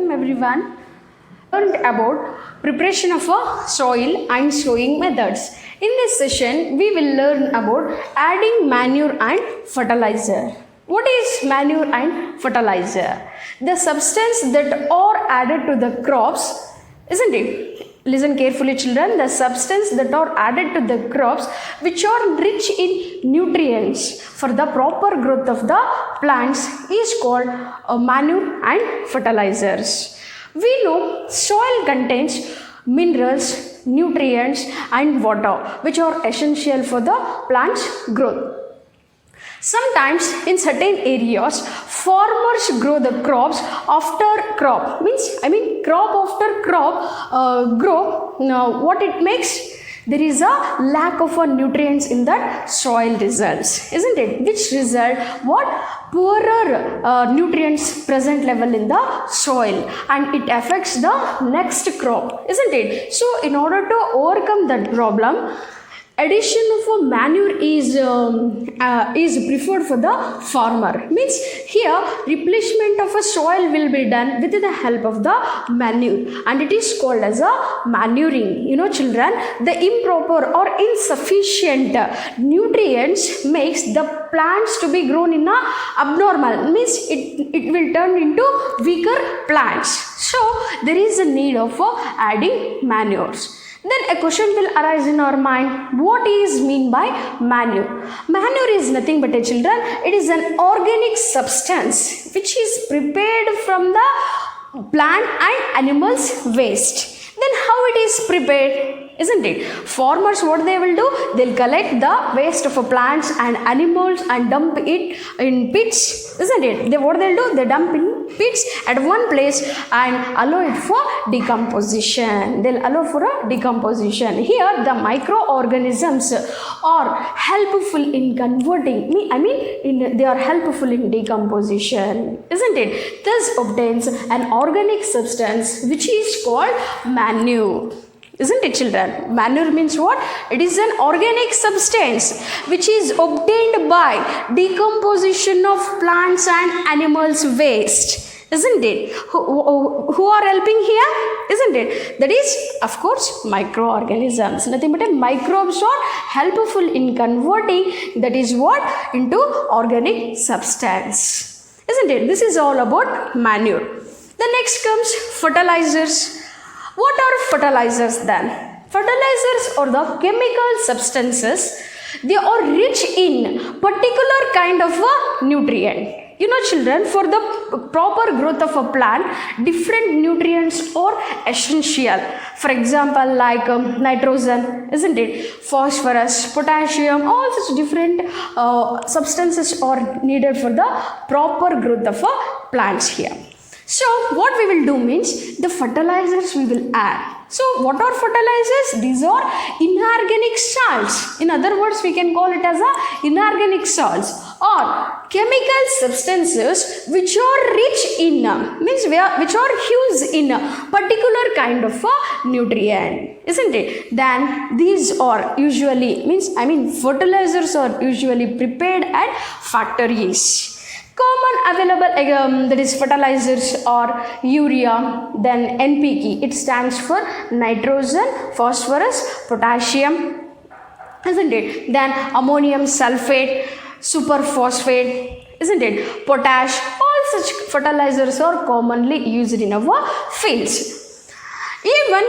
welcome everyone. Learned about preparation of a soil and sowing methods. In this session, we will learn about adding manure and fertilizer. What is manure and fertilizer? The substance that are added to the crops, isn't it? Listen carefully, children. The substance that are added to the crops which are rich in nutrients for the proper growth of the plants is called manure and fertilizers. We know soil contains minerals, nutrients and water which are essential for the plant's growth. Sometimes in certain areas farmers grow the crops after crop, crop after crop grow. Now what it makes, there is a lack of nutrients in that soil results, isn't it? Which result what poorer nutrients present level in the soil, and it affects the next crop, isn't it? So in order to overcome that problem, addition of a manure is preferred for the farmer. Means here replacement of a soil will be done with the help of the manure, and it is called as a manuring. You know, children, the improper or insufficient nutrients makes the plants to be grown in a abnormal. Means it will turn into weaker plants. So there is a need of adding manures. Then a question will arise in our mind, what is mean by manure? Manure is nothing but children, it is an organic substance which is prepared from the plant and animals waste. Then how it is prepared, isn't it? Farmers, what they will do, they'll collect the waste of plants and animals and dump it in pits, isn't it? What they'll do, they dump in pits at one place and allow it for decomposition. They'll allow for a decomposition. Here the microorganisms are helpful in converting, they are helpful in decomposition, isn't it? Thus obtains an organic substance which is called manure. Isn't it, children? Manure means what? It is an organic substance which is obtained by decomposition of plants and animals waste. Isn't it? Who are helping here? Isn't it? That is, of course, microorganisms. Nothing but microbes are helpful in converting, that is what, into organic substance. Isn't it? This is all about manure. The next comes fertilizers. What are fertilizers then? Fertilizers are the chemical substances. They are rich in particular kind of a nutrient. You know, children, for the proper growth of a plant, different nutrients are essential. For example, like nitrogen, isn't it? Phosphorus, potassium, all such different substances are needed for the proper growth of a plants here. So what we will do means the fertilizers we will add. So what are fertilizers? These are inorganic salts. In other words, we can call it as a inorganic salts or chemical substances which are rich in, which are huge in a particular kind of a nutrient, isn't it? Then these are usually, fertilizers are usually prepared at factories. Common available that is fertilizers are urea, then NPK, it stands for nitrogen, phosphorus, potassium, isn't it? Then ammonium sulfate, superphosphate, isn't it? Potash, all such fertilizers are commonly used in our fields. Even,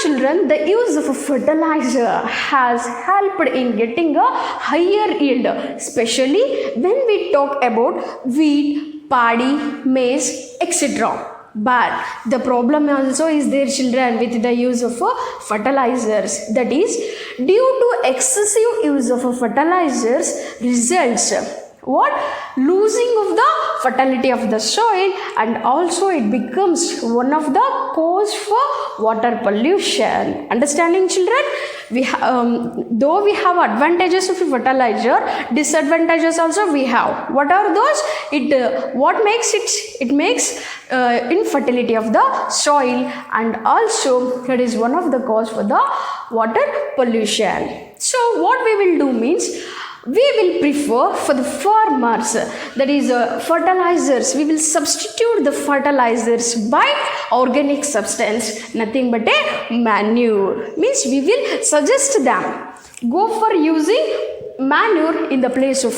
children, the use of a fertilizer has helped in getting a higher yield, especially when we talk about wheat, paddy, maize, etc. But the problem also is there, children, with the use of fertilizers. That is, due to excessive use of fertilizers results what? Losing of the fertility of the soil, and also it becomes one of the cause for water pollution. Understanding, children? Though we have advantages of fertilizer, disadvantages also we have. What are those? What makes it? It makes infertility of the soil, and also it is one of the cause for the water pollution. So what we will do means, we will prefer for the farmers, that is fertilizers. We will substitute the fertilizers by organic substance, nothing but a manure. Means we will suggest them go for using manure in the place of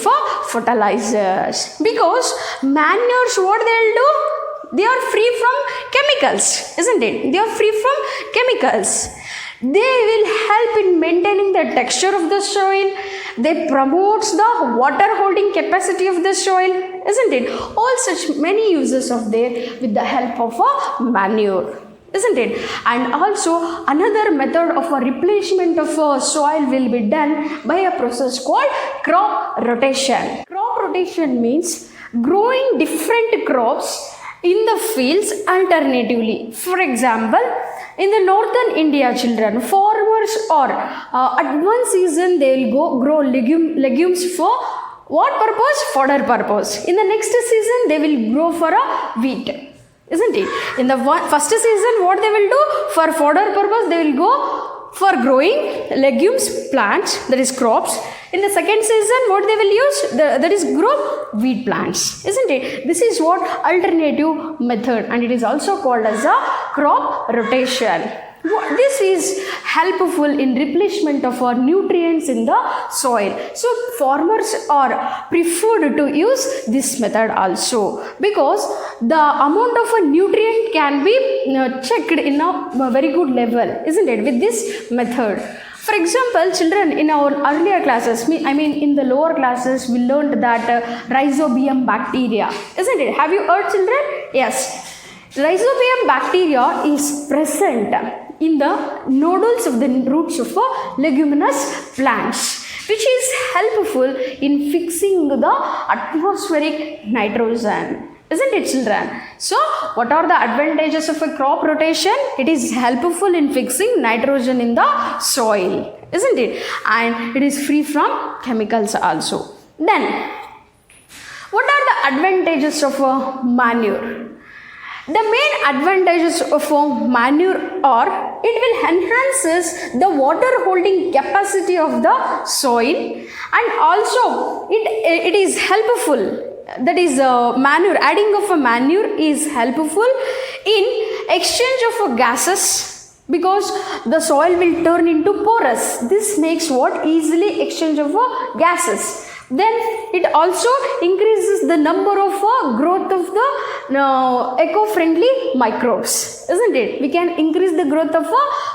fertilizers, because manures, what they'll do, they are free from chemicals, isn't it? They are free from chemicals. They will help in maintaining the texture of the soil. They promotes the water holding capacity of the soil, isn't it? All such many uses of there with the help of a manure, isn't it? And also another method of a replacement of a soil will be done by a process called crop rotation. Crop rotation means growing different crops in the fields alternatively. For example, in the northern India, children, farmers are at one season they will go grow legumes for what purpose? Fodder purpose. In the next season they will grow for a wheat, isn't it? In the first season, what they will do? For fodder purpose they will go for growing legumes, plants, that is crops. In the second season, what they will use? That is grow wheat plants, isn't it? This is what alternative method, and it is also called as a crop rotation. This is helpful in replacement of our nutrients in the soil. So farmers are preferred to use this method also, because the amount of a nutrient can be checked in a very good level, isn't it, with this method. For example, children, in our earlier classes, I mean in the lower classes, we learned that rhizobium bacteria, isn't it? Have you heard, children? Yes. Rhizobium bacteria is present in the nodules of the roots of leguminous plants, which is helpful in fixing the atmospheric nitrogen. Isn't it, children? So, what are the advantages of a crop rotation? It is helpful in fixing nitrogen in the soil, isn't it? And it is free from chemicals also. Then, what are the advantages of a manure? The main advantages of a manure are, it will enhances the water holding capacity of the soil, and also it is helpful. That is manure, adding of a manure is helpful in exchange of gases, because the soil will turn into porous. This makes what? Easily exchange of gases. Then it also increases the number of growth of the eco-friendly microbes, isn't it? We can increase the growth of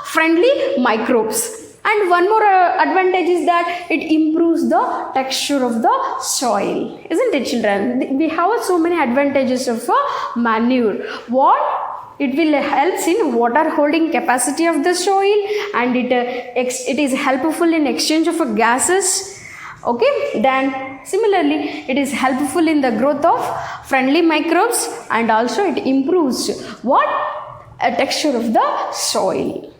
friendly microbes. And one more advantage is that it improves the texture of the soil, isn't it, children? We have so many advantages of manure. What? It will helps in water holding capacity of the soil, and it is helpful in exchange of gases. Okay, then similarly it is helpful in the growth of friendly microbes, and also it improves what? A texture of the soil.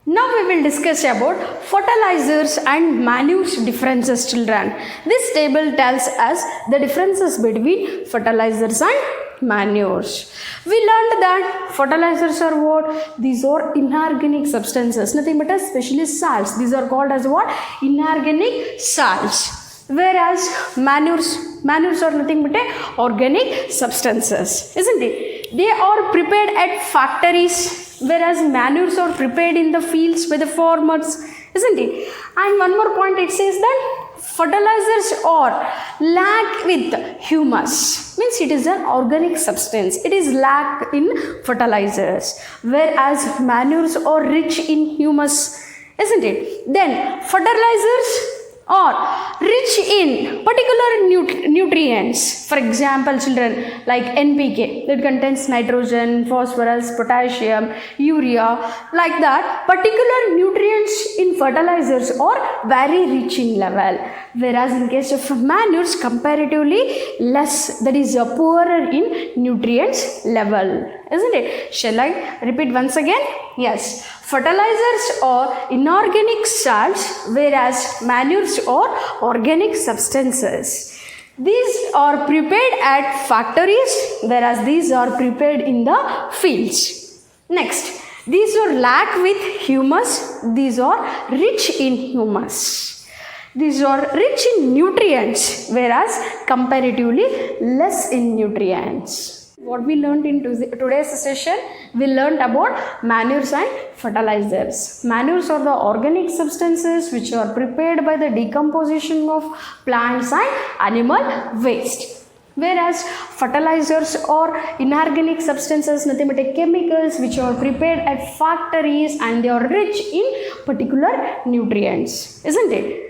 Now we will discuss about fertilizers and manures differences, children. This table tells us the differences between fertilizers and manures. We learned that fertilizers are what? These are inorganic substances, nothing but especially salts. These are called as what? Inorganic salts. Whereas manures are nothing but organic substances, isn't it? They are prepared at factories, whereas manures are prepared in the fields by the farmers, isn't it? And one more point, it says that fertilizers are lack with humus, means it is an organic substance. It is lack in fertilizers, whereas manures are rich in humus, isn't it? Then fertilizers are rich in particular nutrients. For example, children, like NPK, that contains nitrogen, phosphorus, potassium, urea, like that. Particular nutrients in fertilizers are very rich in level, whereas in case of manures, comparatively less, that is poorer in nutrients level, isn't it? Shall I repeat once again? Yes. Fertilizers are inorganic salts, whereas manures are organic substances. These are prepared at factories, whereas these are prepared in the fields. Next, these are lack with humus, these are rich in humus. These are rich in nutrients, whereas comparatively less in nutrients. What we learned in today's session, we learned about manures and fertilizers. Manures are the organic substances which are prepared by the decomposition of plants and animal waste. Whereas fertilizers are inorganic substances, nothing but chemicals which are prepared at factories, and they are rich in particular nutrients, isn't it?